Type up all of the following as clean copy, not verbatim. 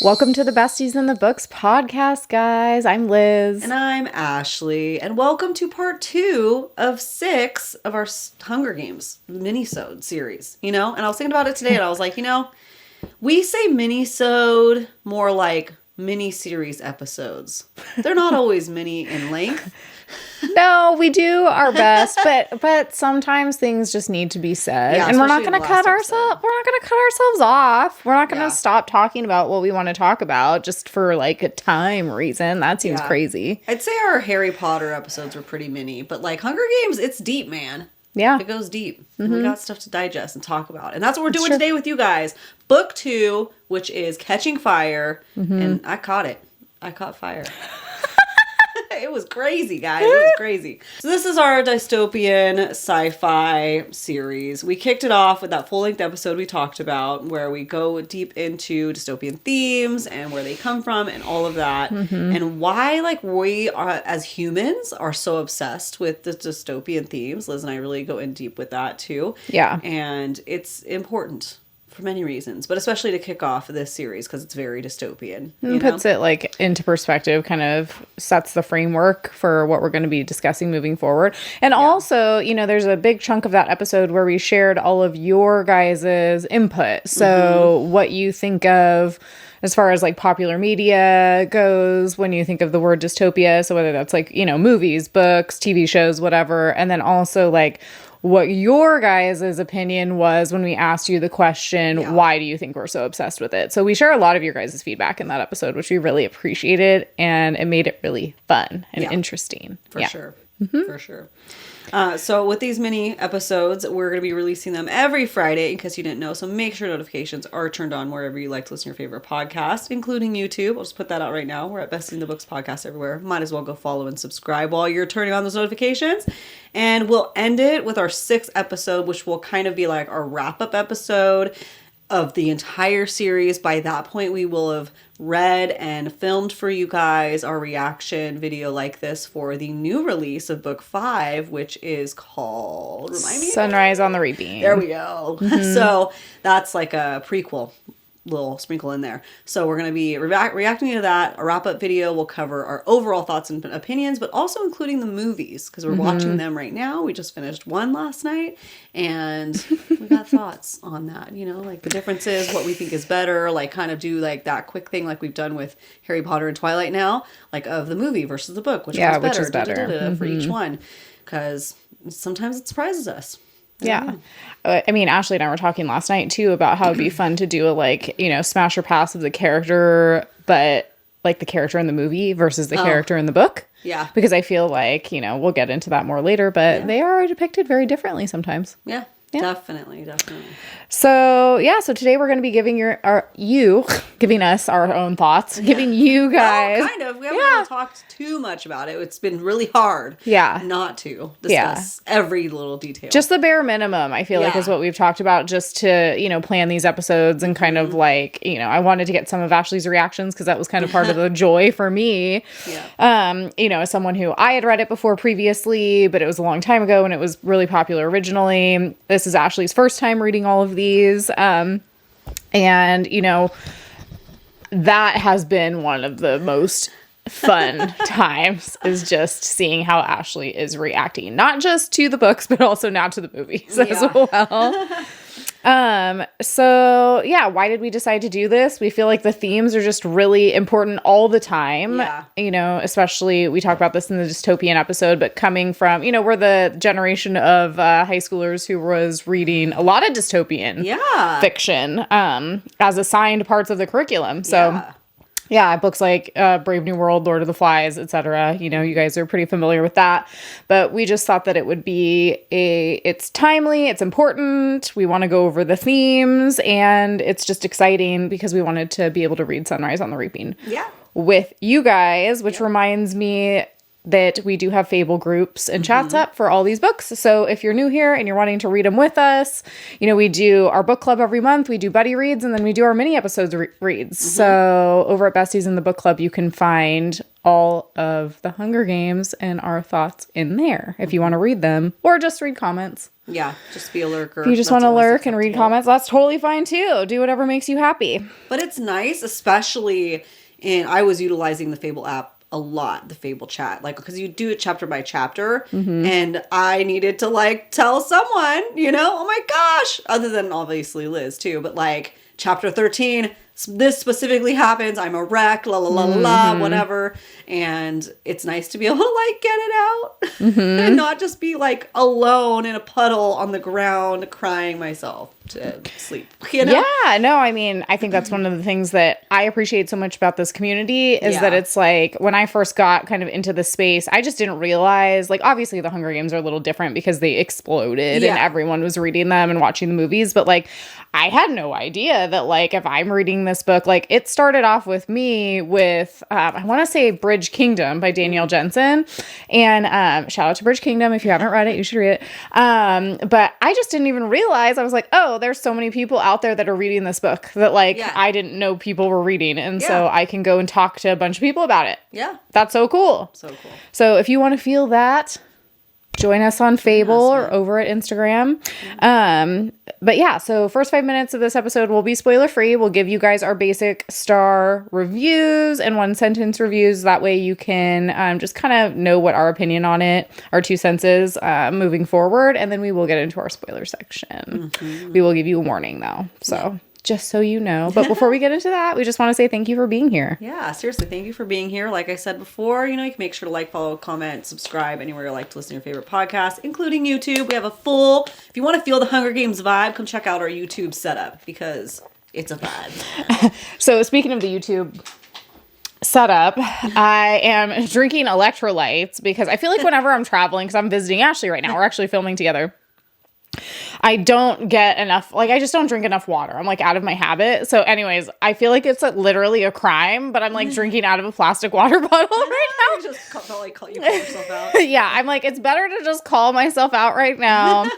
Welcome to the Besties in the Books podcast, guys. I'm Liz. And I'm Ashley. And welcome to part 2 of 6 of our Hunger Games Minisode series. And I was thinking about it today and I was like, we say Minisode more like mini-series episodes. They're not always mini in length. No, we do our best, but sometimes things just need to be said. Yeah, and we're not going to cut ourselves. We're not going to cut ourselves off. We're not going to stop talking about what we want to talk about just for like a time reason. That seems crazy. I'd say our Harry Potter episodes were pretty mini, but like Hunger Games, it's deep, man. Yeah. It goes deep. Mm-hmm. We got stuff to digest and talk about. And that's what we're doing today with you guys. Book 2, which is Catching Fire. Mm-hmm. And I caught it. I caught fire. It was crazy, guys. It was crazy. So this is our dystopian sci-fi series. We kicked it off with that full-length episode we talked about where we go deep into dystopian themes and where they come from and all of that. Mm-hmm. And why, like, we are, as humans, are so obsessed with the dystopian themes. Liz and I really go in deep with that, too. Yeah. And it's important for many reasons, but especially to kick off this series because it's very dystopian. It puts it like into perspective, kind of sets the framework for what we're going to be discussing moving forward. And also, there's a big chunk of that episode where we shared all of your guys' input. So what you think of as far as like popular media goes, when you think of the word dystopia, so whether that's like, movies, books, TV shows, whatever, and then also like what your guys' opinion was when we asked you the question, why do you think we're so obsessed with it? So we share a lot of your guys' feedback in that episode, which we really appreciated, and it made it really fun and interesting. For sure. Mm-hmm. For sure. So with these mini episodes, we're going to be releasing them every Friday, in case you didn't know. So make sure notifications are turned on wherever you like to listen to your favorite podcast, including YouTube. I'll just put that out right now. We're at Best in the Books podcast everywhere. Might as well go follow and subscribe while you're turning on those notifications. And we'll end it with our 6th episode, which will kind of be like our wrap-up episode of the entire series. By that point, we will have read and filmed for you guys our reaction video like this for the new release of book 5, which is called Sunrise on the Reaping. There we go. Mm-hmm. So that's like a prequel little sprinkle in there. So we're going to be reacting to that. A wrap-up video will cover our overall thoughts and opinions, but also including the movies, because we're watching them right now. We just finished one last night, and we got thoughts on that, like the differences, what we think is better, like kind of do like that quick thing like we've done with Harry Potter and Twilight now, like of the movie versus the book, which is better for each one, because sometimes it surprises us. Yeah. I mean, Ashley and I were talking last night, too, about how it'd be fun to do a, smash or pass of the character, but like the character in the movie versus the character in the book. Yeah. Because I feel like, we'll get into that more later, but they are depicted very differently sometimes. Yeah. Definitely. So today we're going to be giving giving us our own thoughts, giving you guys. Well, kind of. We haven't really talked too much about it. It's been really hard not to discuss every little detail. Just the bare minimum, I feel like, is what we've talked about, just to, plan these episodes and kind of like, I wanted to get some of Ashley's reactions because that was kind of part of the joy for me. Yeah. As someone who I had read it before previously, but it was a long time ago and it was really popular originally. This is Ashley's first time reading all of these. And, that has been one of the most fun times, is just seeing how Ashley is reacting, not just to the books, but also now to the movies as well. Why did we decide to do this? We feel like the themes are just really important all the time. Yeah. Especially we talk about this in the dystopian episode, but coming from, we're the generation of high schoolers who was reading a lot of dystopian fiction as assigned parts of the curriculum. So books like Brave New World, Lord of the Flies, etc. You guys are pretty familiar with that. But we just thought that it would be it's timely, it's important, we want to go over the themes, and it's just exciting because we wanted to be able to read Sunrise on the Reaping with you guys, which reminds me that we do have Fable groups and chats up for all these books. So if you're new here and you're wanting to read them with us, we do our book club every month. We do buddy reads, and then we do our mini episodes reads. So over at Besties in the Book Club, you can find all of the Hunger Games and our thoughts in there if you want to read them or just read comments. Yeah, just be a lurker. If you just want to lurk and read comments, that's totally fine too. Do whatever makes you happy. But it's nice, especially I was utilizing the Fable app a lot, the Fable chat, like, because you do it chapter by chapter, and I needed to like tell someone, oh my gosh, other than obviously Liz too, but like chapter 13, this specifically happens, I'm a wreck, la la la la la, whatever. And it's nice to be able to like get it out and not just be like alone in a puddle on the ground crying myself to sleep. Yeah, no, I mean, I think that's one of the things that I appreciate so much about this community is that it's like when I first got kind of into the space, I just didn't realize, like, obviously the Hunger Games are a little different because they exploded and everyone was reading them and watching the movies, but like I had no idea that like if I'm reading this book, like it started off with me with I want to say Bridge Kingdom by Danielle Jensen, and shout out to Bridge Kingdom. If you haven't read it, you should read it. But I just didn't even realize, I was like, oh, there's so many people out there that are reading this book that like I didn't know people were reading, and so I can go and talk to a bunch of people about it. That's so cool. So if you want to feel that, join us on Fable or over at Instagram. But yeah, so first 5 minutes of this episode will be spoiler free. We'll give you guys our basic star reviews and 1-sentence reviews. That way you can just kind of know what our opinion on it, our 2 cents is moving forward. And then we will get into our spoiler section. We will give you a warning though. So just so you know. But before we get into that, we just want to say thank you for being here. Yeah, seriously, thank you for being here. Like I said before, you can make sure to like, follow, comment, subscribe anywhere you like to listen to your favorite podcast, including YouTube. We have if you want to feel the Hunger Games vibe, come check out our YouTube setup because it's a vibe. So speaking of the YouTube setup, I am drinking electrolytes because I feel like whenever I'm traveling, because I'm visiting Ashley right now, we're actually filming together, I don't get enough, like, I just don't drink enough water. I'm, like, out of my habit. So, anyways, I feel like it's, like, literally a crime, but I'm, like, drinking out of a plastic water bottle right now. You just call yourself out. Yeah, I'm like, it's better to just call myself out right now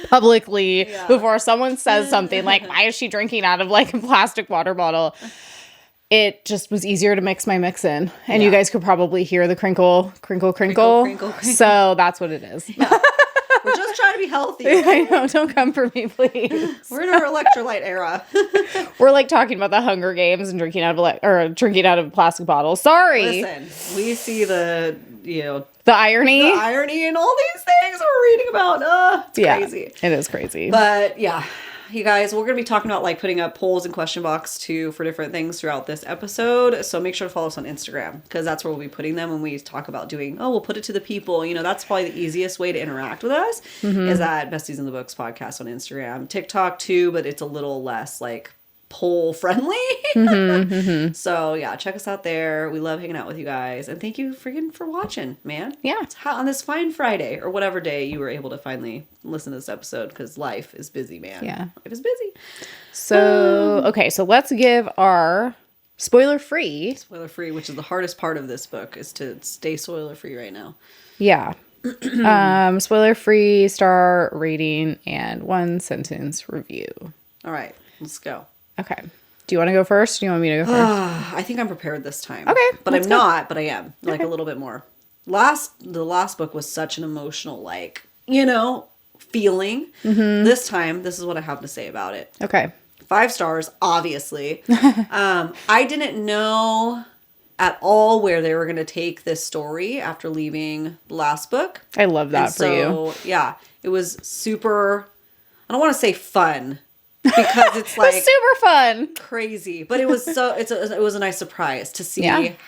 publicly before someone says something like, why is she drinking out of, like, a plastic water bottle? It just was easier to mix my mix in. And you guys could probably hear the crinkle. So, that's what it is. Yeah. We're just trying to be healthy. I know. Don't come for me, please. We're in our electrolyte era. We're like talking about the Hunger Games and drinking out of plastic bottles. Sorry. Listen, we see the irony. The irony in all these things we're reading about. It's crazy. It is crazy. But yeah. You guys, we're going to be talking about like putting up polls and question box too for different things throughout this episode. So make sure to follow us on Instagram because that's where we'll be putting them when we talk about we'll put it to the people. That's probably the easiest way to interact with us is at Besties in the Books podcast on Instagram. TikTok too, but it's a little less like poll friendly. So yeah, check us out there. We love hanging out with you guys. And thank you for watching, man. Yeah. It's on this fine Friday or whatever day you were able to finally listen to this episode because life is busy, man. Yeah. Life is busy. So, okay. So let's give our spoiler free, which is the hardest part of this book is to stay spoiler free right now. Yeah. Spoiler free star rating and 1-sentence review. All right. Let's go. Okay. Do you want to go first? Do you want me to go first? I think I'm prepared this time. Okay. But I'm not, but I am. Like a little bit more. The last book was such an emotional, feeling. This time, this is what I have to say about it. Okay. 5 stars, obviously. I didn't know at all where they were going to take this story after leaving the last book. I love that for you. Yeah. It was super, I don't want to say fun. Because it's like it was super fun, crazy, but it was it was a nice surprise to see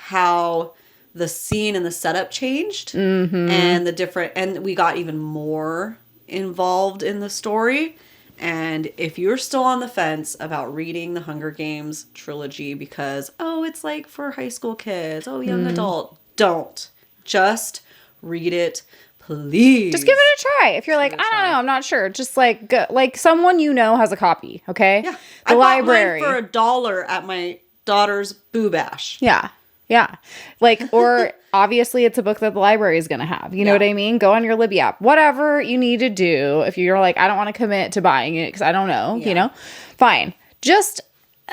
how the scene and the setup changed and we got even more involved in the story. And if you're still on the fence about reading the Hunger Games trilogy because it's like for high school kids, young adult, don't just read it. Please. Just give it a try. If you're like, I don't know, I'm not sure. Just like, go, like someone has a copy, okay? Yeah. The library. I bought mine for $1 at my daughter's Boo Bash. Yeah. Yeah. Like, or obviously it's a book that the library is going to have. You know what I mean? Go on your Libby app. Whatever you need to do. If you're like, I don't want to commit to buying it because I don't know, fine. Just,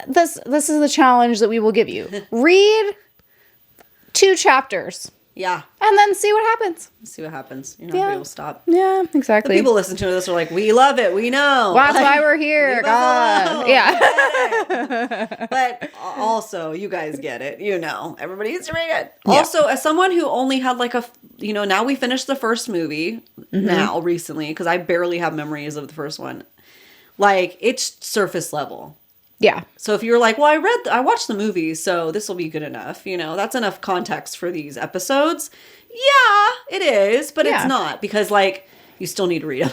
this is the challenge that we will give you. Read 2 chapters. Yeah. And then see what happens. See what happens. You're not going to be able to stop. Yeah, exactly. The people listen to this are like, we love it. We know. Well, that's why we're here. God. Yeah. But also, you guys get it. You know, everybody needs to read it. Yeah. Also, as someone who only had like now we finished the first movie recently, because I barely have memories of the first one. Like, it's surface level. Yeah. So if you're like, well, I watched the movie, so this will be good enough. That's enough context for these episodes. Yeah, it is, but it's not, because like you still need to read them.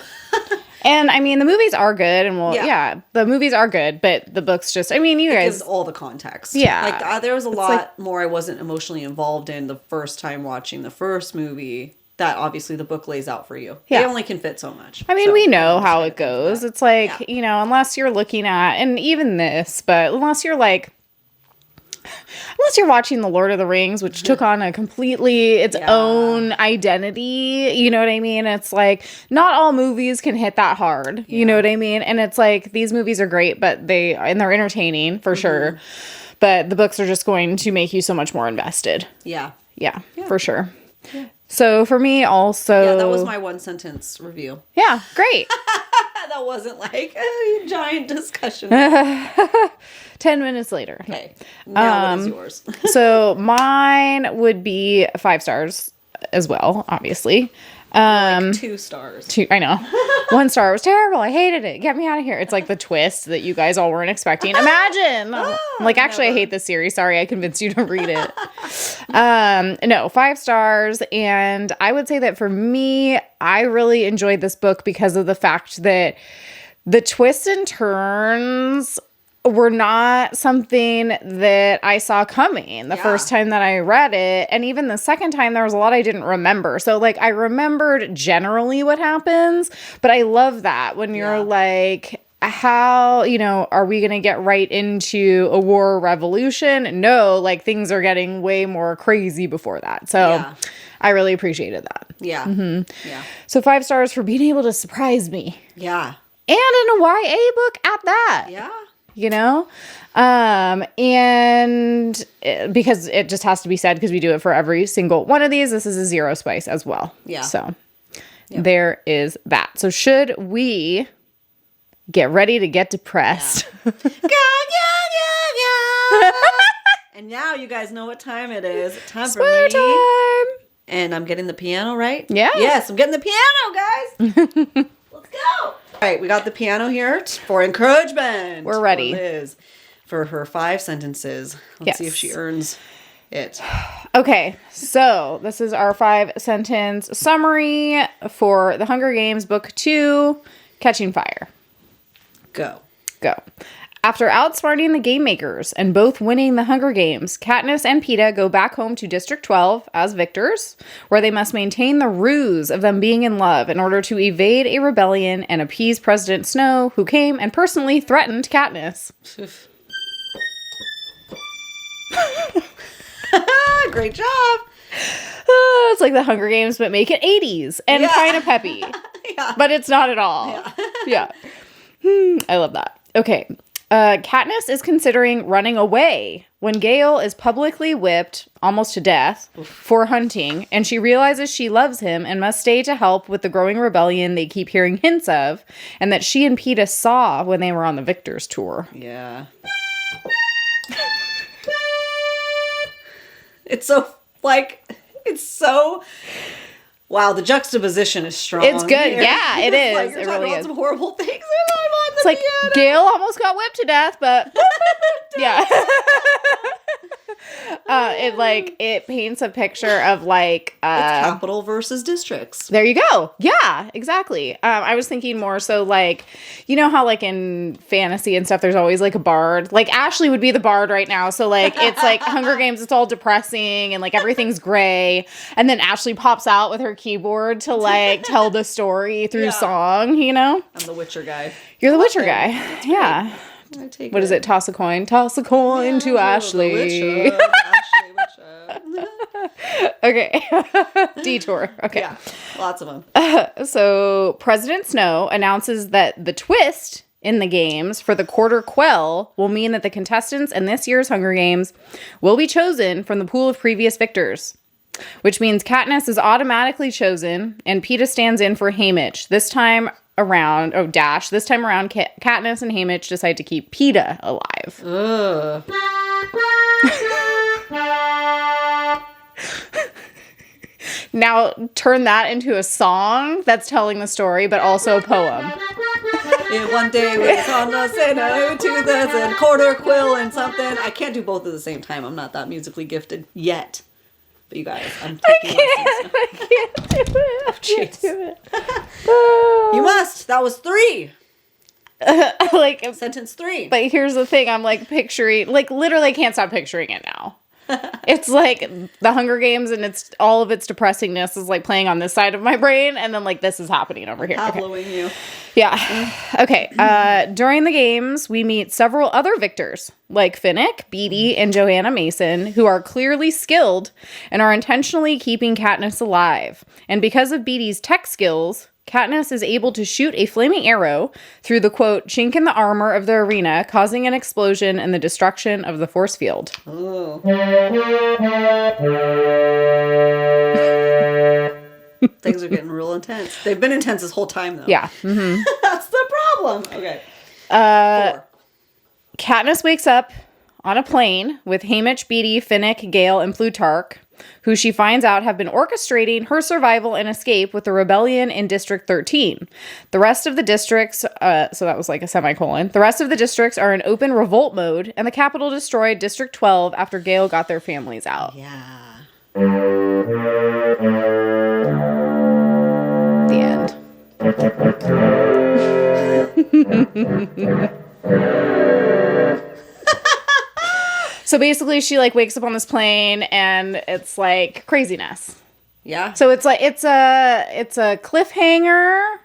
And I mean, the movies are good, and the movies are good, but the books just, I mean, you guys. Gives all the context. Yeah. Like there was a lot more I wasn't emotionally involved in the first time watching the first movie. That obviously the book lays out for you. Yeah. They only can fit so much. I mean, we know how it goes. It's like, unless you're looking at, and even this, but unless you're watching The Lord of the Rings, which took on a completely its own identity, you know what I mean? It's like, not all movies can hit that hard, you know what I mean? And it's like, these movies are great, but they're entertaining for sure. But the books are just going to make you so much more invested. Yeah, for sure. Yeah. So for me also... Yeah, that was my one sentence review. Yeah, great. That wasn't like a giant discussion. 10 minutes later. Okay. Now what is yours? So mine would be 5 stars as well, obviously. Like 2 stars. 2, I know. 1 star was terrible. I hated it. Get me out of here. It's like the twist that you guys all weren't expecting. Imagine. Like, actually, I hate this series. Sorry, I convinced you to read it. No, 5 stars. And I would say that for me, I really enjoyed this book because of the fact that the twists and turns were not something that I saw coming the first time that I read it. And even the second time, there was a lot I didn't remember. So, like, I remembered generally what happens, but I love that when you're like, how, are we going to get right into a war or revolution? No, like, things are getting way more crazy before that. So I really appreciated that. Yeah. Yeah. So 5 stars for being able to surprise me. Yeah. And in a YA book at that. Yeah. And because it just has to be said, because we do it for every single one of these, this is a 0 spice as well. Yeah. So there is that. So should we get ready to get depressed? And now you guys know what time it is. Time Spoiler for me. time. And I'm getting the piano, right? Yeah. Yes, I'm getting the piano, guys. Let's go. All right, we got the piano here for encouragement. We're ready. For Liz, for her 5 sentences. Let's see if she earns it. Okay, so this is our 5-sentence summary for The Hunger Games, Book 2, Catching Fire. Go. After outsmarting the game makers and both winning the Hunger Games, Katniss and Peeta go back home to District 12 as victors, where they must maintain the ruse of them being in love in order to evade a rebellion and appease President Snow, who came and personally threatened Katniss. Great job. It's like the Hunger Games, but make it 80s and kind of peppy. But it's not at all. Yeah. I love that. Okay. Katniss is considering running away when Gale is publicly whipped almost to death for hunting, and she realizes she loves him and must stay to help with the growing rebellion they keep hearing hints of, and that she and Peeta saw when they were on the Victor's tour. Yeah. It's so, wow, the juxtaposition is strong. It's good. Here. Yeah, it is. Like, it really is. Some horrible things. And I'm on the it's like piano. Gale almost got whipped to death, but yeah. It paints a picture of it's capital versus districts. There you go. Yeah, exactly. I was thinking more so how in fantasy and stuff, there's always a bard. Like Ashley would be the bard right now. So it's Hunger Games. It's all depressing and everything's gray. And then Ashley pops out with her keyboard to tell the story through song. I'm the Witcher guy. You're the Witcher guy. Yeah. What is it? Toss a coin. Toss a coin to Ashley. Okay. Detour. Okay. Yeah. Lots of them. So President Snow announces that the twist in the games for the Quarter Quell will mean that the contestants in this year's Hunger Games will be chosen from the pool of previous victors. which means Katniss is automatically chosen, and Peeta stands in for Haymitch. This time around, Katniss and Haymitch decide to keep Peeta alive. Ugh. Now, turn that into a song that's telling the story, but also a poem. In one day we saw the sinner, 2,000 quarter quill and something. I can't do both at the same time. I'm not that musically gifted yet. But you guys, I'm taking lessons. I can't do it. I can't do it. You must. That was 3. Like Sentence 3. But here's the thing. I'm like picturing, like literally I can't stop picturing it now. It's like the Hunger Games and it's all of its depressingness is like playing on this side of my brain. And then like this is happening over here. Pavloving you. Yeah. Okay. During the games, we meet several other victors like Finnick, Beetee, and Johanna Mason, who are clearly skilled and are intentionally keeping Katniss alive. And because of Beetee's tech skills, Katniss is able to shoot a flaming arrow through the, quote, chink in the armor of the arena, causing an explosion and the destruction of the force field. Oh. Things are getting real intense. They've been intense this whole time, though. Yeah. Mm-hmm. That's the problem. Okay. 4. Katniss wakes up on a plane with Haymitch, Beetee, Finnick, Gale, and Plutarch, who she finds out have been orchestrating her survival and escape with the rebellion in District 13. The rest of the districts, so that was like a semicolon, the rest of the districts are in open revolt mode, and the capital destroyed District 12 after Gale got their families out. Yeah. The end. So basically she like wakes up on this plane and it's like craziness. Yeah. So it's like it's a cliffhanger,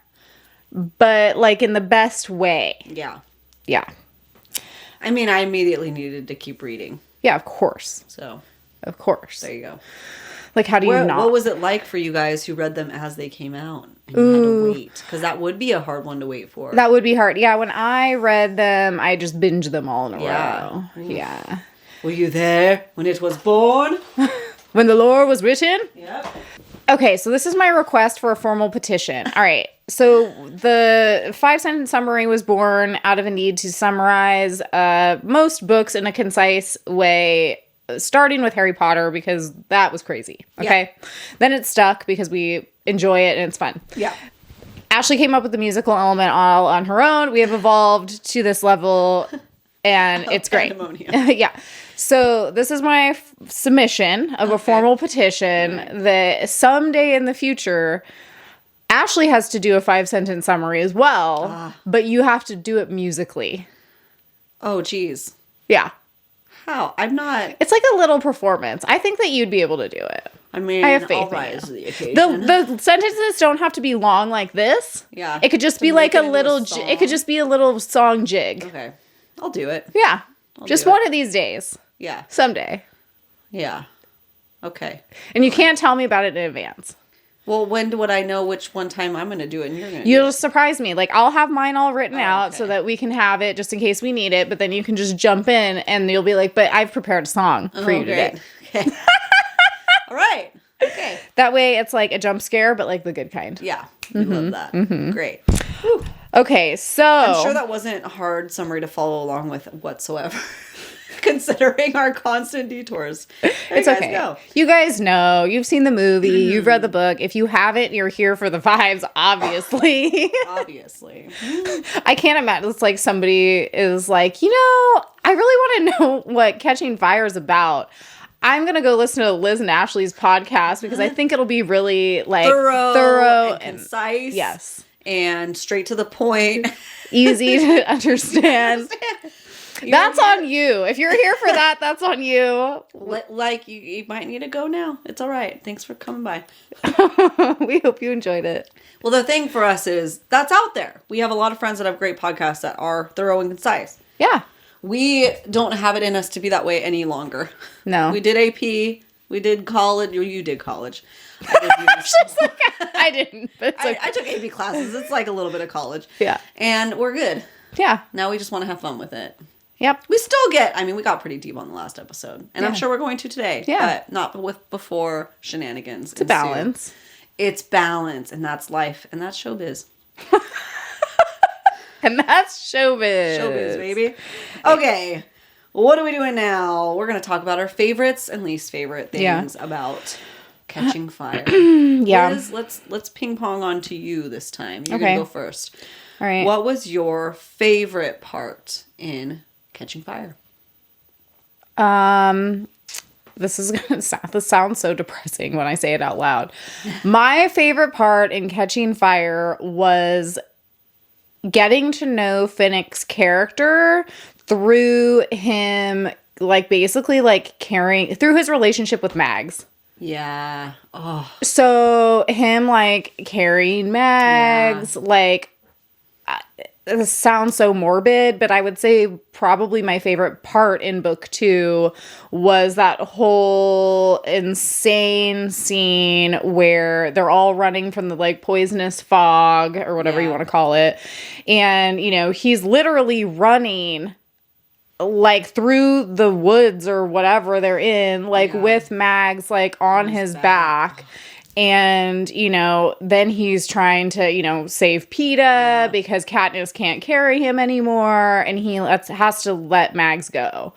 but like in the best way. Yeah. Yeah. I mean, I immediately needed to keep reading. Yeah, of course. So, of course. there you go. Like, how do you not? What was it like for you guys who read them as they came out? And you had to wait. Because that would be a hard one to wait for. That would be hard. Yeah, when I read them, I just binged them all in a row. Oof. Yeah. Were you there when it was born? When the lore was written? Yep. Okay, so this is my request for a formal petition. All right. So the 5-sentence summary was born out of a need to summarize most books in a concise way, starting with Harry Potter because that was crazy. Okay. Yeah. Then it stuck because we enjoy it and it's fun. Yeah. Ashley came up with the musical element all on her own. We have evolved to this level and it's great. Yeah. So this is my submission of a formal petition that someday in the future, Ashley has to do a 5-sentence summary as well, but you have to do it musically. Oh, geez. Yeah. How? I'm not... It's like a little performance. I think that you'd be able to do it. I mean, I have faith I'll rise to the occasion. The sentences don't have to be long like this. Yeah. It could just be like a little... It could just be a little song jig. Okay. I'll do it. Yeah. Just one of these days. Yeah. Someday. Yeah. Okay. And you can't tell me about it in advance. Well, when would I know which one time I'm going to do it and you're going to do it? You'll just surprise me. Like, I'll have mine all written out so that we can have it just in case we need it. But then you can just jump in and you'll be like, but I've prepared a song for you today. Okay. All right. Okay. That way it's like a jump scare, but like the good kind. Yeah. We love that. Mm-hmm. Great. Whew. Okay, so... I'm sure that wasn't a hard summary to follow along with whatsoever. Considering our constant detours. It's okay. Go. You guys know. You've seen the movie. You've read the book. If you haven't, you're here for the vibes, obviously. Obviously. I can't imagine. It's like somebody is like, you know, I really want to know what Catching Fire is about. I'm going to go listen to Liz and Ashley's podcast because I think it'll be really like thorough and concise. Yes. And straight to the point. Easy to understand. That's on you. If you're here for that, that's on you. Like, you might need to go now. It's all right. Thanks for coming by. We hope you enjoyed it. Well, the thing for us is that's out there. We have a lot of friends that have great podcasts that are thorough and concise. Yeah. We don't have it in us to be that way any longer. No. We did AP. We did college. You did college. I didn't. But it's okay. I took AP classes. It's like a little bit of college. Yeah. And we're good. Yeah. Now we just want to have fun with it. Yep. We still get, I mean, we got pretty deep on the last episode. And I'm sure we're going to today. Yeah. But not with before shenanigans. It's a balance. It's balance. And that's life. And that's showbiz. And that's showbiz. Showbiz, baby. Okay. What are we doing now? We're going to talk about our favorites and least favorite things about Catching Fire. Liz, let's ping pong on to you this time. You're going to go first. All right. What was your favorite part in Catching Fire? This sounds so depressing when I say it out loud. My favorite part in Catching Fire was getting to know Finnick's character through him, like, basically, like, caring through his relationship with Mags. Yeah. Oh. So him, like, carrying Mags, like, this sounds so morbid, but I would say probably my favorite part in book 2 was that whole insane scene where they're all running from the, like, poisonous fog or whatever you want to call it. And, you know, he's literally running, like, through the woods or whatever they're in, like, with Mags, like, on his back. And, you know, then he's trying to, you know, save Peeta because Katniss can't carry him anymore. And he has to let Mags go.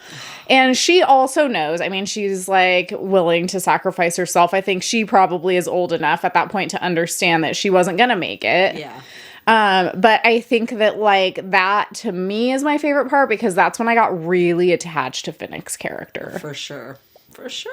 And she also knows, I mean, she's, like, willing to sacrifice herself. I think she probably is old enough at that point to understand that she wasn't going to make it. Yeah. But I think that, like, that to me is my favorite part because that's when I got really attached to Finnick's character. For sure. For sure.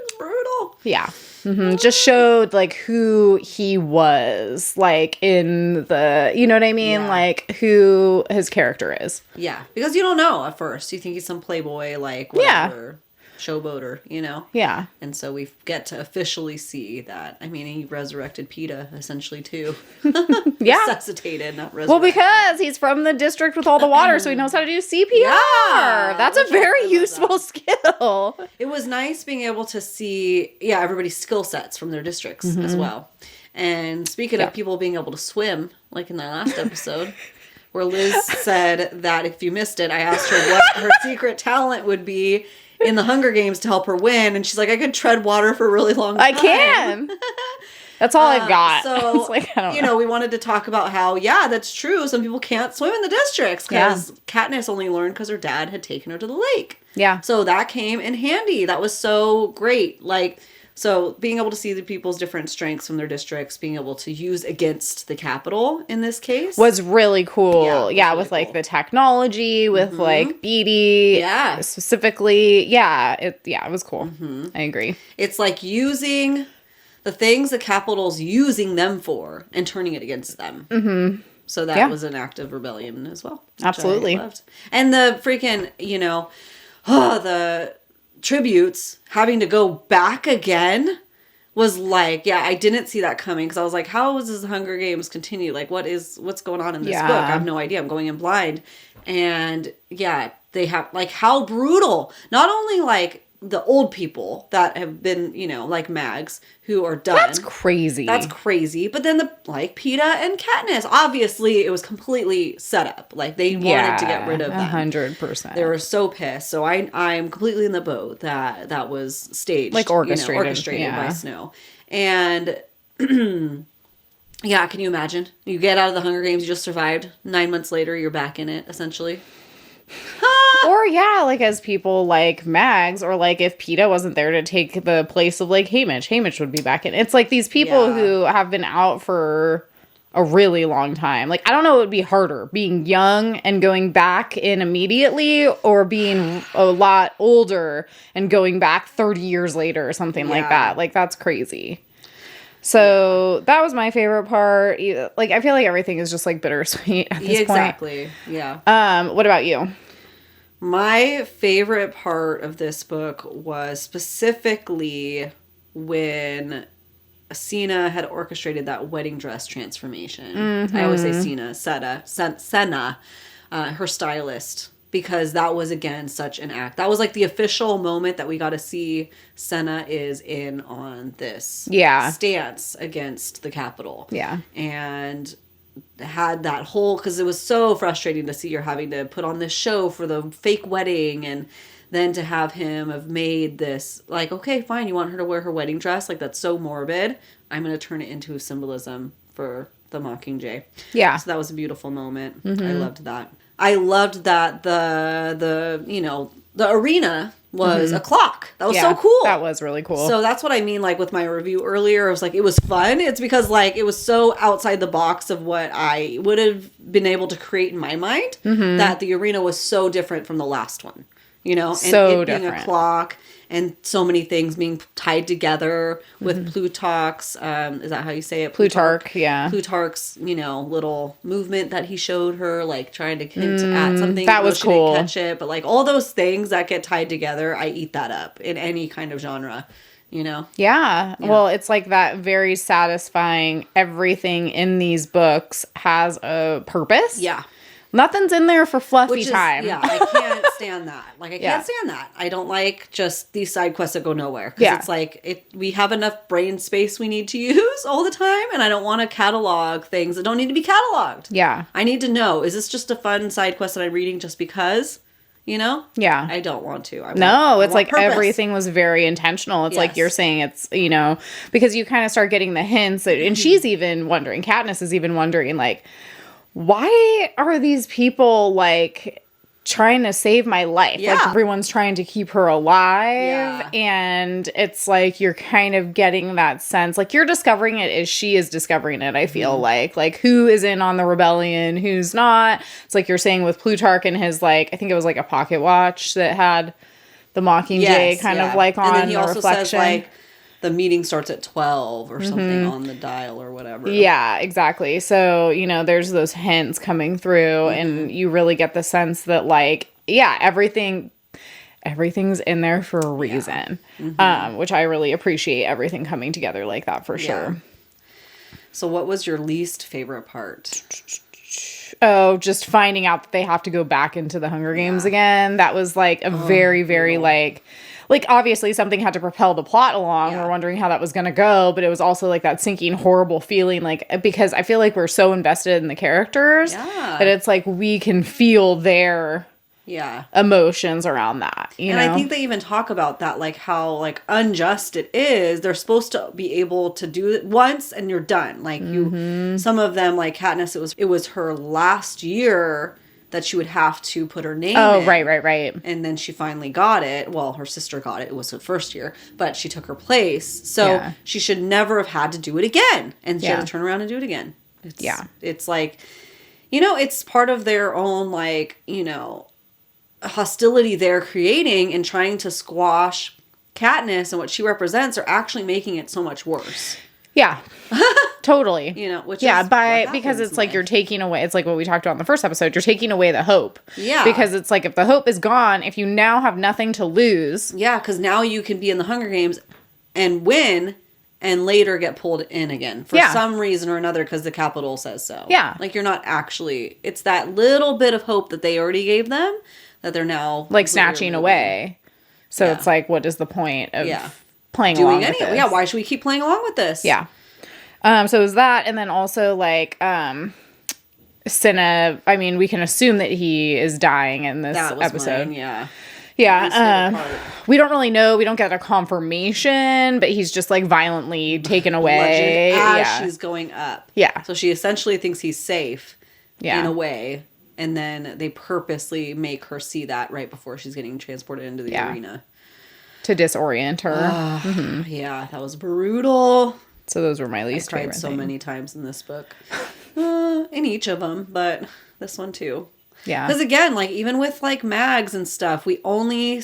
It's brutal. Yeah. Mm-hmm. Just showed, like, who he was, like, in the, you know what I mean? Like, who his character is. Yeah. Because you don't know at first. You think he's some playboy, like, whatever. Showboater, you know? Yeah. And so we get to officially see that. I mean, he resurrected Peeta, essentially, too. Resuscitated, not resurrected. Well, because he's from the district with all the water, so he knows how to do CPR. Yeah, that's a very useful skill. It was nice being able to see, everybody's skill sets from their districts as well. And speaking of people being able to swim, like in that last episode, where Liz said that if you missed it, I asked her what her secret talent would be in the Hunger Games to help her win, and she's like, I could tread water for a really long time. I can. That's all I've got. So, like, I don't know. We wanted to talk about how, that's true. Some people can't swim in the districts because Katniss only learned because her dad had taken her to the lake. Yeah. So that came in handy. That was so great. Like, so being able to see the people's different strengths from their districts, being able to use against the Capitol in this case was really cool. Yeah, with like the technology, with like Beatty. Yeah. Specifically. Yeah. It was cool. I agree. It's like using the things the Capitol's using them for and turning it against them. So that was an act of rebellion as well. Absolutely. And the freaking, the tributes having to go back again was like, I didn't see that coming because I was like, how is this Hunger Games continue? Like, what's going on in this book? I have no idea. I'm going in blind. And they have, like, how brutal. Not only like the old people that have been, like Mags, who are done. That's crazy. But then Peeta and Katniss, obviously it was completely set up. Like, they wanted to get rid of them. 100%. They were so pissed. So I'm completely in the boat that was staged. Like orchestrated by Snow. And can you imagine? You get out of the Hunger Games, you just survived. 9 months later, you're back in it, essentially. Or like as people like Mags, or like if Peeta wasn't there to take the place of like Haymitch would be back in. It's like these people who have been out for a really long time. Like, I don't know what would be harder, being young and going back in immediately, or being a lot older and going back 30 years later or something like that. Like, that's crazy. So that was my favorite part. Like, I feel like everything is just like bittersweet at this point. Exactly. Yeah. What about you? My favorite part of this book was specifically when Sena had orchestrated that wedding dress transformation. I always say Senna, her stylist, because that was, again, such an act. That was like the official moment that we got to see Senna is in on this stance against the Capitol. Yeah. And had that whole, because it was so frustrating to see her having to put on this show for the fake wedding, and then to have him have made this, like, okay, fine, you want her to wear her wedding dress, like, that's so morbid, I'm going to turn it into a symbolism for the Mockingjay. Yeah. So that was a beautiful moment. I loved that. I loved that the you know, the arena was a clock. That was so cool. That was really cool. So that's what I mean, like, with my review earlier. I was like, it was fun. It's because, like, it was so outside the box of what I would have been able to create in my mind, that the arena was so different from the last one. You know? And So it being different. a clock, and so many things being tied together with Plutarch's, is that how you say it? Plutarch, yeah. Plutarch's, you know, little movement that he showed her, like, trying to hint at something. that was she didn't cool. catch it, but, like, all those things that get tied together, I eat that up in any kind of genre, you know? Yeah. Well, it's like that very satisfying, everything in these books has a purpose. Yeah. Nothing's in there for fluffy time. Yeah, I can't stand that. Like, I can't stand that. I don't like just these side quests that go nowhere. Because it's like, we have enough brain space we need to use all the time, and I don't want to catalog things that don't need to be cataloged. Yeah. I need to know, is this just a fun side quest that I'm reading just because? You know? Yeah. I don't want to. It's like purpose. Everything was very intentional. It's like you're saying, it's, you know, because you kind of start getting the hints. And she's even wondering, Katniss is even wondering, like, why are these people, like, trying to save my life? Yeah. Like, everyone's trying to keep her alive. Yeah. And it's like, you're kind of getting that sense. Like, you're discovering it as she is discovering it, I feel like. Like, who is in on the rebellion, who's not. It's like you're saying with Plutarch and his, like, I think it was like a pocket watch that had the Mockingjay kind of, like, on and then he the also reflection. says, like, the meeting starts at 12 or something on the dial or whatever. Yeah, exactly. So, you know, there's those hints coming through, and you really get the sense that, like, yeah, everything's in there for a reason, which I really appreciate, everything coming together like that for sure. So what was your least favorite part? Oh, just finding out that they have to go back into the Hunger Games again. That was, like, a very, very, like, obviously something had to propel the plot along. We're wondering how that was going to go, but it was also, like, that sinking, horrible feeling, like, because I feel like we're so invested in the characters that it's like we can feel their emotions around that, you know? I think they even talk about that, like, how, like, unjust it is. They're supposed to be able to do it once and you're done. Like, some of them, like Katniss, it was her last year that she would have to put her name in. Oh, right. And then she finally got it. Well, her sister got it. It was her first year. But she took her place. So she should never have had to do it again. And she had to turn around and do it again. It's like, you know, it's part of their own, like, you know, hostility they're creating and trying to squash Katniss and what she represents are actually making it so much worse. Yeah. Totally. You know, which because it's like you're taking away, it's like what we talked about in the first episode, you're taking away the hope. Yeah. Because it's like if the hope is gone, if you now have nothing to lose. Yeah, because now you can be in the Hunger Games and win and later get pulled in again for some reason or another because the Capitol says so. Yeah. Like you're not actually, it's that little bit of hope that they already gave them that they're now like snatching away. So it's like, what is the point of playing doing along with this? Yeah, why should we keep playing along with this? Yeah. So it was that, and then also, like, Cinna, I mean, we can assume that he is dying in this episode. Mine, we don't really know. We don't get a confirmation, but he's just, like, violently taken away. As she's going up. Yeah. So she essentially thinks he's safe in a way, and then they purposely make her see that right before she's getting transported into the arena. To disorient her. Yeah, that was brutal. So those were my least favorite. I cried so many times in this book. In each of them, but this one too. Yeah. Because again, like, even with, like, Mags and stuff, we only,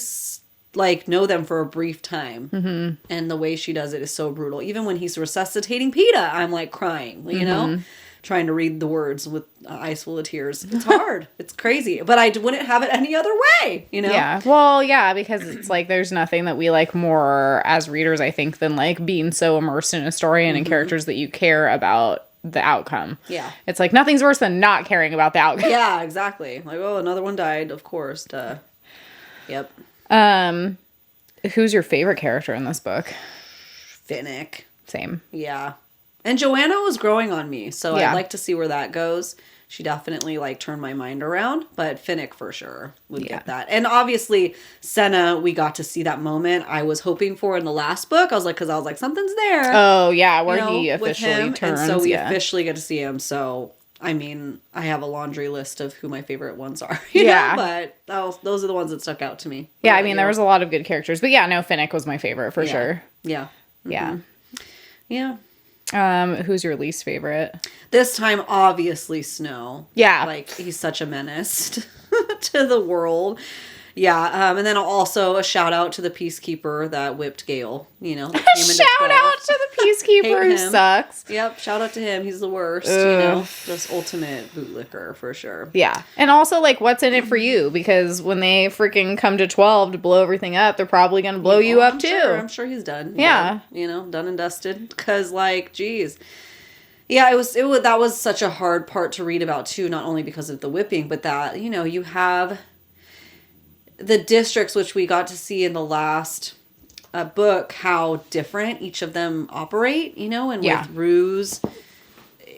like, know them for a brief time. Mm-hmm. And the way she does it is so brutal. Even when he's resuscitating Peeta, I'm, like, crying, you know? Trying to read the words with eyes full of tears. It's hard. It's crazy. But I wouldn't have it any other way, you know? Yeah. Well, yeah, because it's like there's nothing that we like more as readers, I think, than like being so immersed in a story and in characters that you care about the outcome. Yeah. It's like nothing's worse than not caring about the outcome. Yeah, exactly. Like, oh, another one died, of course. Duh. Yep. Who's your favorite character in this book? Finnick. Same. Yeah. And Joanna was growing on me, so Yeah. I'd like to see where that goes. She definitely like turned my mind around, but Finnick for sure would get that. And obviously Senna, we got to see that moment I was hoping for in the last book. I was like, something's there. Oh yeah, where he officially with him, turns. And so we officially get to see him. So I mean, I have a laundry list of who my favorite ones are. You know? But those are the ones that stuck out to me. Yeah, I mean, there was a lot of good characters, but yeah, no, Finnick was my favorite for sure. Yeah. Mm-hmm. Yeah. Who's your least favorite? This time, obviously, Snow. Yeah. Like, he's such a menace to the world. Yeah, and then also a shout out to the Peacekeeper that whipped Gale. You know, that came into shout out to the Peacekeeper who sucks. Yep, shout out to him. He's the worst. Ugh. You know, this ultimate bootlicker for sure. Yeah, and also like, what's in it for you? Because when they freaking come to 12 to blow everything up, they're probably gonna blow you up too. I'm sure he's done. Yeah, you know, done and dusted. Because like, geez. Yeah, that was such a hard part to read about too. Not only because of the whipping, but that you have the districts, which we got to see in the last book, how different each of them operate, and with Ruse,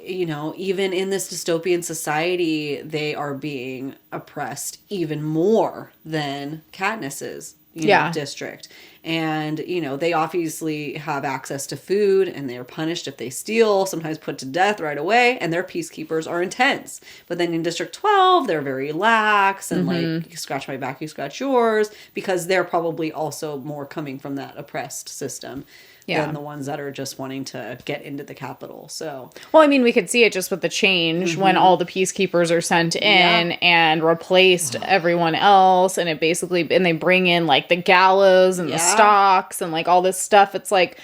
even in this dystopian society, they are being oppressed even more than Katniss's district. And, they obviously have access to food and they're punished if they steal, sometimes put to death right away. And their peacekeepers are intense. But then in District 12, they're very lax and like, you scratch my back, you scratch yours, because they're probably also more coming from that oppressed system. Than the ones that are just wanting to get into the capital. So, well, I mean, we could see it just with the change when all the peacekeepers are sent in and replaced everyone else, and they bring in like the gallows and the stocks and like all this stuff. It's like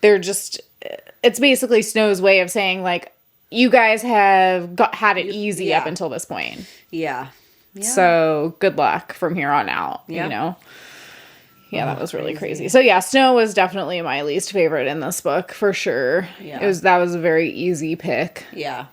it's basically Snow's way of saying like, you guys have had it easy up until this point. Yeah. So good luck from here on out. You know. Yeah, that was really crazy. So yeah, Snow was definitely my least favorite in this book for sure. Yeah, that was a very easy pick. Yeah,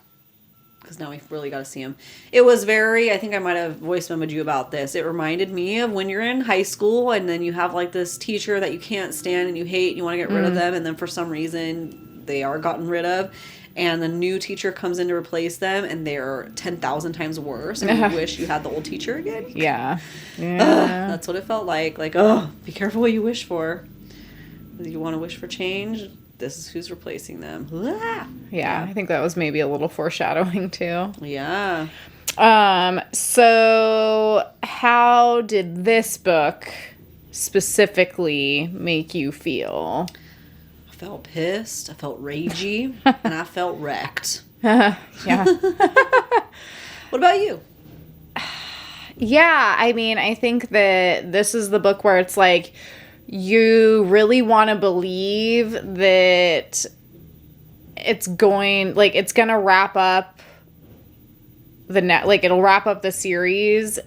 because now we've really got to see him. It was I think I might have voice memoed you about this. It reminded me of when you're in high school and then you have like this teacher that you can't stand and you hate and you want to get rid of them, and then for some reason they are gotten rid of. And the new teacher comes in to replace them, and they're 10,000 times worse. And you wish you had the old teacher again. Yeah. That's what it felt like. Like, be careful what you wish for. You want to wish for change? This is who's replacing them. Yeah, I think that was maybe a little foreshadowing too. Yeah. So how did this book specifically make you feel? I felt pissed, I felt ragey, and I felt wrecked. Yeah. What about you? Yeah, I mean, I think that this is the book where it's like, you really want to believe that it's going to wrap up it'll wrap up the series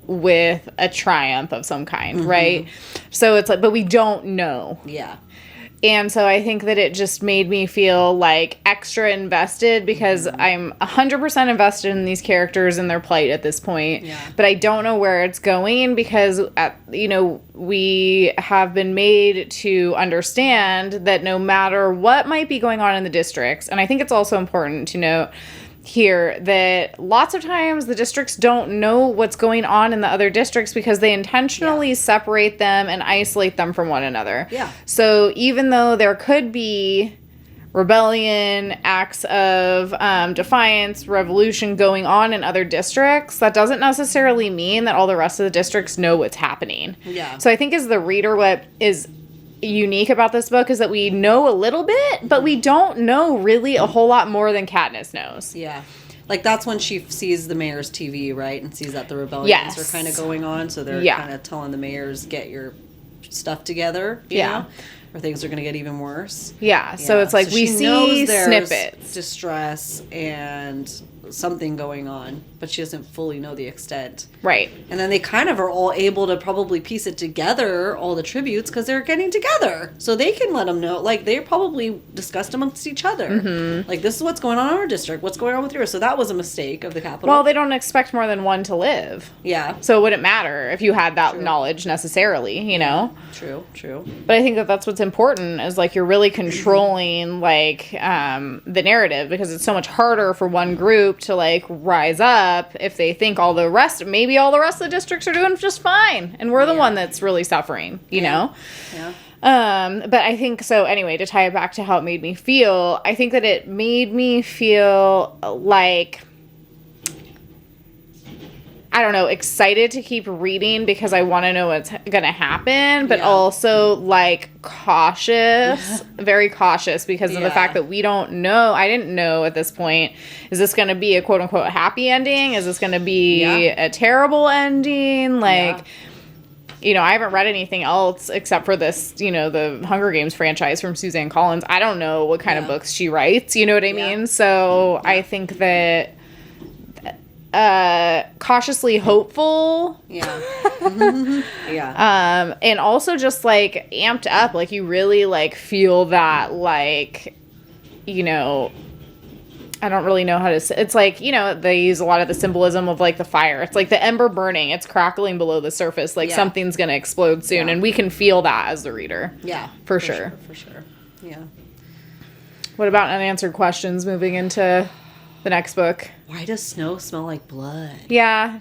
with a triumph of some kind, right? So it's like, but we don't know. Yeah. And so I think that it just made me feel like extra invested, because I'm 100% invested in these characters and their plight at this point. Yeah. But I don't know where it's going, because, we have been made to understand that no matter what might be going on in the districts, and I think it's also important to note here that lots of times the districts don't know what's going on in the other districts because they intentionally separate them and isolate them from one another. Yeah. So even though there could be rebellion, acts of defiance, revolution going on in other districts, that doesn't necessarily mean that all the rest of the districts know what's happening. Yeah. So I think as the reader, what is unique about this book is that we know a little bit, but we don't know really a whole lot more than Katniss knows. Yeah. Like, that's when she sees the mayor's TV, right? And sees that the rebellions are kind of going on. So they're kind of telling the mayors, get your stuff together, you know? Or things are going to get even worse. Yeah. So it's like, we see snippets. Distress and something going on, but she doesn't fully know the extent. Right. And then they kind of are all able to probably piece it together, all the tributes, because they're getting together. So they can let them know. Like, they're probably discussed amongst each other. Mm-hmm. Like, this is what's going on in our district. What's going on with yours? So that was a mistake of the Capitol. Well, they don't expect more than one to live. Yeah. So it wouldn't matter if you had that knowledge necessarily, you know? True. But I think that that's what's important is, like, you're really controlling, like, the narrative, because it's so much harder for one group to, like, rise up if they think maybe all the rest of the districts are doing just fine, and we're the one that's really suffering, you know? Yeah. But I think, so anyway, to tie it back to how it made me feel, I think that it made me feel like, I don't know, excited to keep reading because I want to know what's going to happen, but also, like, cautious, very cautious because of the fact that we don't know. I didn't know at this point, is this going to be a quote-unquote happy ending? Is this going to be a terrible ending? Like, you know, I haven't read anything else except for this, you know, the Hunger Games franchise from Suzanne Collins. I don't know what kind of books she writes, you know what I mean? So I think that cautiously hopeful. And also just, like, amped up. Like, you really, like, feel that, like, you know, I don't really know how to say. It's like, you know, they use a lot of the symbolism of, like, the fire. It's like the ember burning. It's crackling below the surface. Like, something's going to explode soon. And we can feel that as the reader. Yeah. For sure. Yeah. What about unanswered questions moving into the next book? Why does Snow smell like blood? Yeah.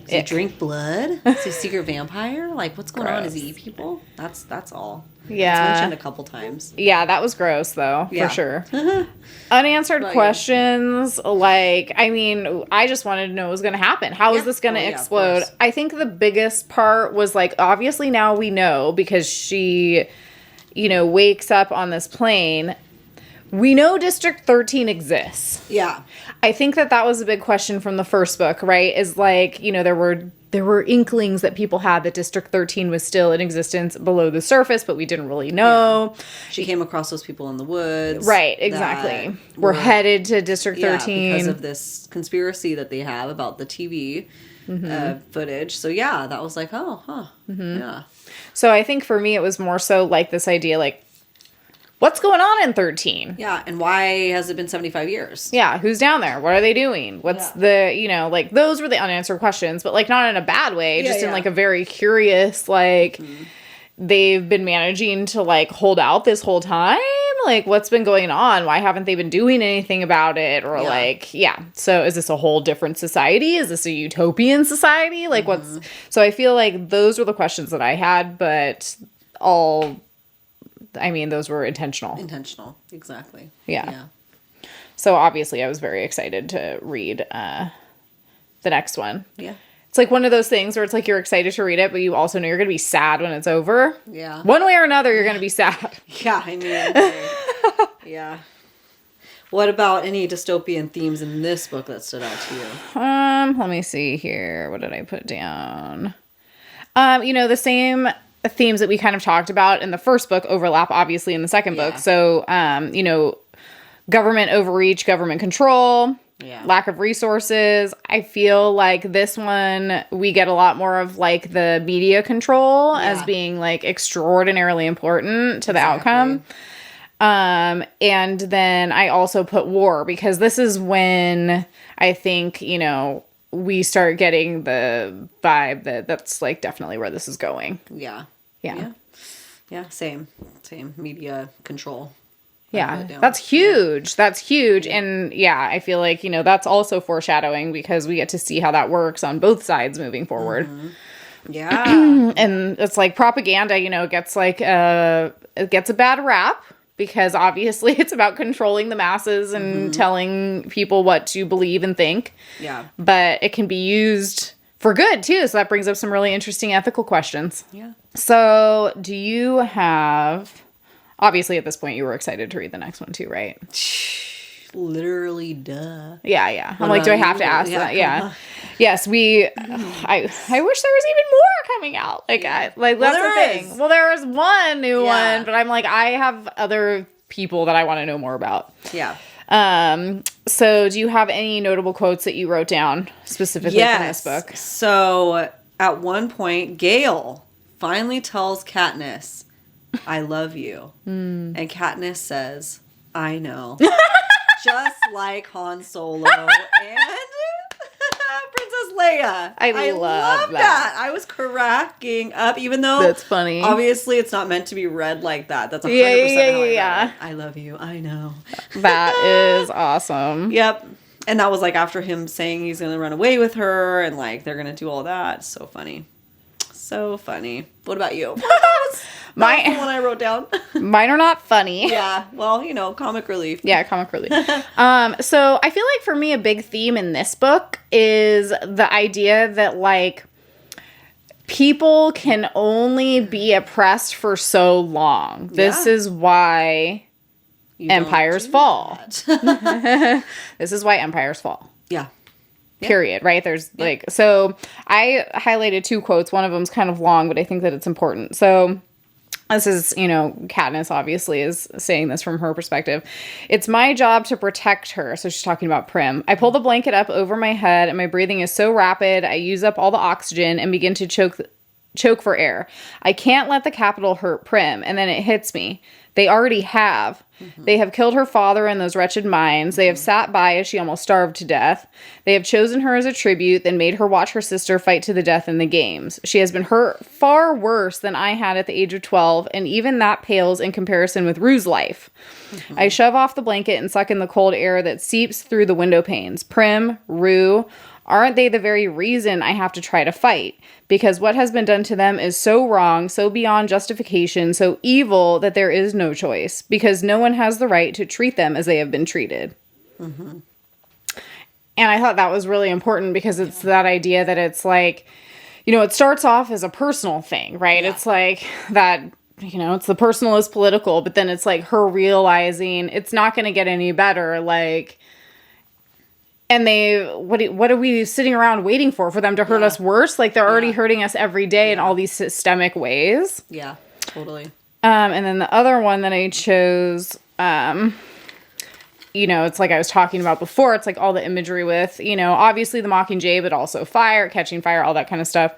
Does he drink blood? Is he a secret vampire? Like, what's going on? Does he eat people? That's all. Yeah. It's mentioned a couple times. Yeah, that was gross, though, for sure. Unanswered questions, like, I mean, I just wanted to know what was going to happen. How is this going to explode? I think the biggest part was, like, obviously now we know because she, you know, wakes up on this plane. We know District 13 exists. Yeah. I think that was a big question from the first book, right? Is, like, you know, there were inklings that people had that District 13 was still in existence below the surface, but we didn't really know. Yeah. She came across those people in the woods. Right, exactly. We're headed to District 13. Because of this conspiracy that they have about the TV footage. So, yeah, that was like, yeah. So I think for me it was more so, like, this idea, like, what's going on in 13? Yeah, and why has it been 75 years? Yeah, who's down there? What are they doing? What's the, you know, like, those were the unanswered questions, but, like, not in a bad way, just in, like, a very curious, like, they've been managing to, like, hold out this whole time? Like, what's been going on? Why haven't they been doing anything about it? Or, so is this a whole different society? Is this a utopian society? Like, so I feel like those were the questions that I had, but those were intentional. Intentional, exactly. Yeah. So obviously I was very excited to read the next one. Yeah. It's like one of those things where it's like you're excited to read it, but you also know you're going to be sad when it's over. Yeah. One way or another, you're going to be sad. Yeah, I mean. Yeah. What about any dystopian themes in this book that stood out to you? Let me see here. What did I put down? You know, the same themes that we kind of talked about in the first book overlap obviously in the second book. So, you know, government overreach, government control, lack of resources. I feel like this one, we get a lot more of, like, the media control as being, like, extraordinarily important to the outcome. And then I also put war because this is when I think, you know, we start getting the vibe that's, like, definitely where this is going. Yeah, same media control. Yeah, that's huge. And I feel like, you know, that's also foreshadowing because we get to see how that works on both sides moving forward. Yeah. And it's like propaganda, you know, it gets a bad rap because obviously it's about controlling the masses and telling people what to believe and think. Yeah. But it can be used for good too. So that brings up some really interesting ethical questions. Yeah. So do you have, obviously at this point you were excited to read the next one too, right? Literally, duh. Yeah. I'm like, do I have to ask that? Yeah. Yes, I wish there was even more coming out. Like, that's the thing. Well, there was one new one, but I'm like, I have other people that I want to know more about. Yeah. So do you have any notable quotes that you wrote down specifically from this book? So at one point, Gale finally tells Katniss, I love you. And Katniss says, I know. Just like Han Solo and Princess Leia. I love that. I was cracking up, even though that's funny. Obviously, it's not meant to be read like that. That's 100% yeah. I love you. I know. That is awesome. Yep. And that was like after him saying he's going to run away with her and like they're going to do all that. So funny. So funny. What about you? That was the one I wrote down. Mine are not funny. Yeah. Well, you know, comic relief. Yeah, comic relief. So I feel like for me, a big theme in this book is the idea that like people can only be oppressed for so long. This is why empires fall. This is why empires fall. Yeah. Period. Right? There's like, so I highlighted 2 quotes. One of them's kind of long, but I think that it's important. So this is, you know, Katniss obviously is saying this from her perspective. It's my job to protect her. So she's talking about Prim. I pull the blanket up over my head and my breathing is so rapid. I use up all the oxygen and begin to choke for air. I can't let the capital hurt Prim. And then it hits me. They already have. They have killed her father in those wretched mines. They have sat by as she almost starved to death. They have chosen her as a tribute, then made her watch her sister fight to the death in the games. She has been hurt far worse than I had at the age of 12, and even that pales in comparison with Rue's life. I shove off the blanket and suck in the cold air that seeps through the window panes. Prim, Rue, aren't they the very reason I have to try to fight? Because what has been done to them is so wrong, so beyond justification, so evil that there is no choice. Because no one has the right to treat them as they have been treated. And I thought that was really important because it's that idea that it's like, you know, it starts off as a personal thing, right? It's like that, you know, it's the personal is political, but then it's like her realizing it's not going to get any better, like... And what are we sitting around waiting for them to hurt us worse? Like they're already hurting us every day in all these systemic ways. Yeah, totally. And then the other one that I chose, you know, it's like I was talking about before. It's like all the imagery with, you know, obviously the Mockingjay, but also fire, catching fire, all that kind of stuff.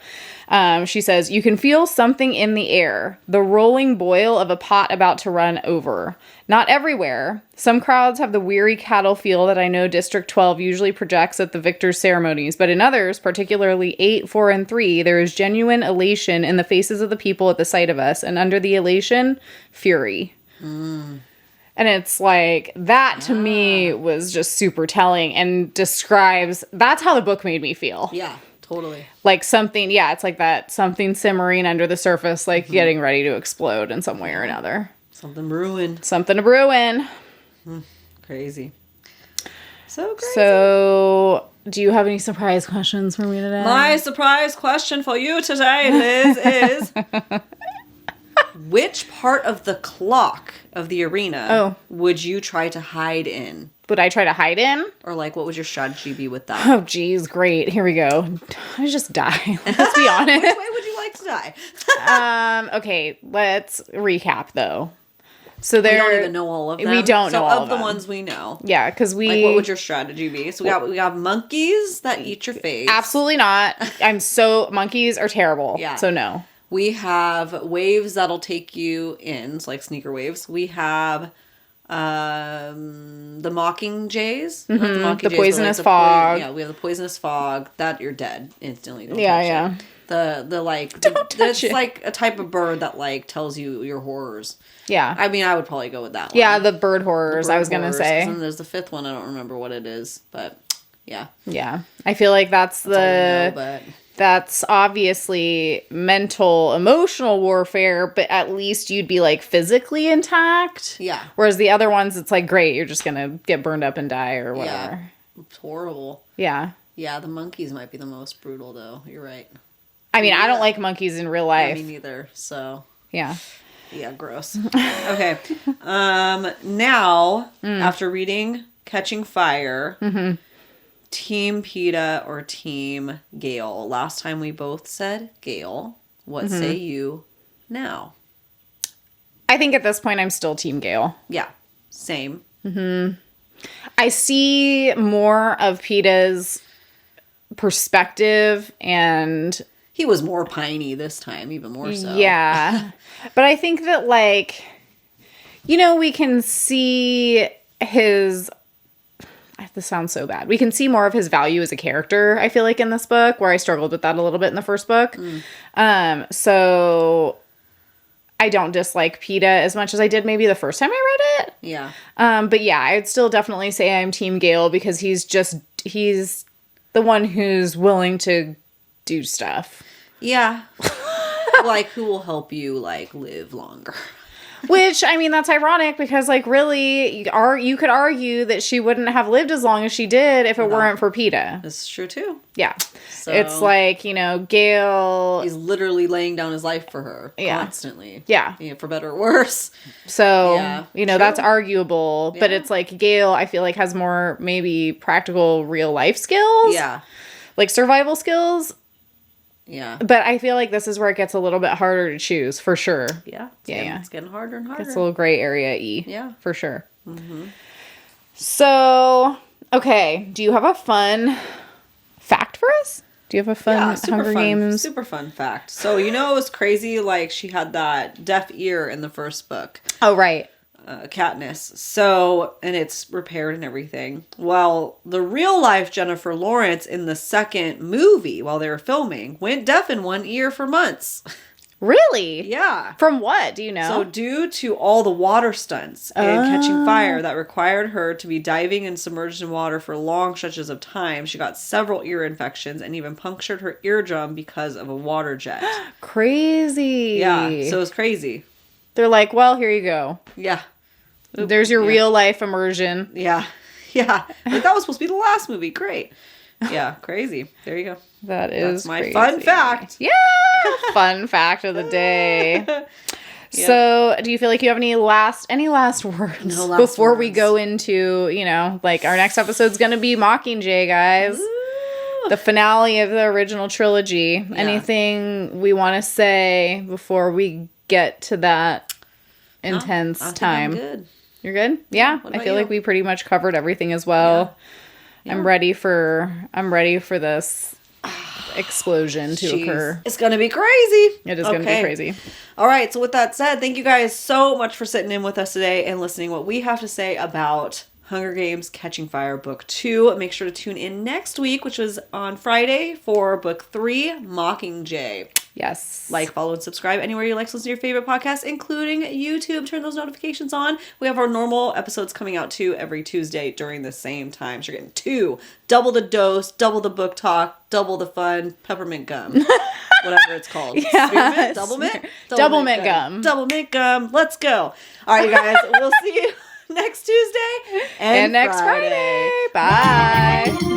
She says, you can feel something in the air, the rolling boil of a pot about to run over. Not everywhere. Some crowds have the weary cattle feel that I know District 12 usually projects at the victor's ceremonies, but in others, particularly 8, 4, and 3, there is genuine elation in the faces of the people at the sight of us, and under the elation, fury. And it's like, that to me was just super telling and describes, that's how the book made me feel. Yeah, totally. Like something, it's like that something simmering under the surface, like getting ready to explode in some way or another. Something brewing. Something to brewing. Crazy. So crazy. So, do you have any surprise questions for me today? My surprise question for you today, Liz, is... Which part of the clock of the arena would you try to hide in? Would I try to hide in? Or like, what would your strategy be with that? Oh, geez, great. Here we go. I just die. Let's be honest. Which way would you like to die? Okay, let's recap though. So we don't even know all of them. We don't know all of them. Of the ones we know. Yeah, because like, what would your strategy be? So we got monkeys that eat your face. Absolutely not. Monkeys are terrible. Yeah. So no. We have waves that'll take you in, so like sneaker waves. We have the Mockingjays. The poisonous fog. We have the poisonous fog. That you're dead instantly. Don't touch it. The like... Don't touch it. Like a type of bird that like tells you your horrors. Yeah. I mean, I would probably go with that one. Yeah, the bird horrors, I was going to say. And there's the 5th one. I don't remember what it is, but yeah. Yeah. I feel like that's that's obviously mental, emotional warfare, but at least you'd be like physically intact. Yeah. Whereas the other ones, it's like, great, you're just going to get burned up and die or whatever. Yeah. It's horrible. Yeah. Yeah, the monkeys might be the most brutal, though. You're right. I mean, I don't like monkeys in real life. Me neither, so. Yeah. Yeah, gross. Okay. Now, after reading Catching Fire, Team Peeta or Team Gale? Last time we both said Gale. What say you now? I think at this point I'm still Team Gale. Yeah, same. I see more of Peeta's perspective, and he was more piney this time, even more so. Yeah. But I think that, like, you know, we can see his... This sounds so bad. We can see more of his value as a character, I feel like, in this book, where I struggled with that a little bit in the first book. So I don't dislike Peeta as much as I did maybe the first time I read it. Yeah. But yeah, I'd still definitely say I'm Team Gale, because he's the one who's willing to do stuff. Yeah. Like, who will help you, like, live longer. Which, I mean, that's ironic, because, like, really, you could argue that she wouldn't have lived as long as she did if it weren't for Peeta. That's true, too. Yeah. So, it's like, you know, Gale... He's literally laying down his life for her constantly. Yeah. For better or worse. So, you know, that's arguable. But it's like, Gale, I feel like, has more maybe practical real-life skills. Yeah. Like, survival skills. Yeah. But I feel like this is where it gets a little bit harder to choose, for sure. Yeah. It's getting harder and harder. It's a little gray area-y. Yeah. For sure. So, okay. Do you have a fun fact for us? Do you have a fun Hunger Games? Super fun fact. So, you know, it was crazy, like, she had that deaf ear in the first book. Oh, right. Katniss. So, and it's repaired and everything. Well, the real life Jennifer Lawrence in the second movie, while they were filming, went deaf in one ear for months. Really? Yeah. From what? Do you know? So, due to all the water stunts and catching fire that required her to be diving and submerged in water for long stretches of time, she got several ear infections and even punctured her eardrum because of a water jet. Crazy. Yeah. So, it was crazy. They're like, well, here you go. Yeah. There's your real life immersion. Yeah. Yeah. Like, that was supposed to be the last movie. Great. Yeah. Crazy. There you go. That's my crazy. fun fact. Yeah. Fun fact of the day. So, do you feel like you have any last words before we go into, you know, like, our next episode's going to be Mockingjay, guys. Ooh. The finale of the original trilogy. Yeah. Anything we want to say before we get to that intense time? I'm good. You're good? Yeah. I feel like we pretty much covered everything as well. Yeah. I'm ready for this explosion to occur. It's going to be crazy. It is going to be crazy. All right. So with that said, thank you guys so much for sitting in with us today and listening what we have to say about Hunger Games Catching Fire Book 2. Make sure to tune in next week, which was on Friday, for Book 3, Mockingjay. Yes. Like, follow, and subscribe anywhere you like to listen to your favorite podcasts, including YouTube. Turn those notifications on. We have our normal episodes coming out, too, every Tuesday during the same time. So you're getting 2. Double the dose, double the book talk, double the fun, peppermint gum. Whatever it's called. Yeah. Spearmint? Double mint? Double mint gum. Double mint gum. Let's go. All right, you guys. We'll see you next Tuesday and next Friday. Bye.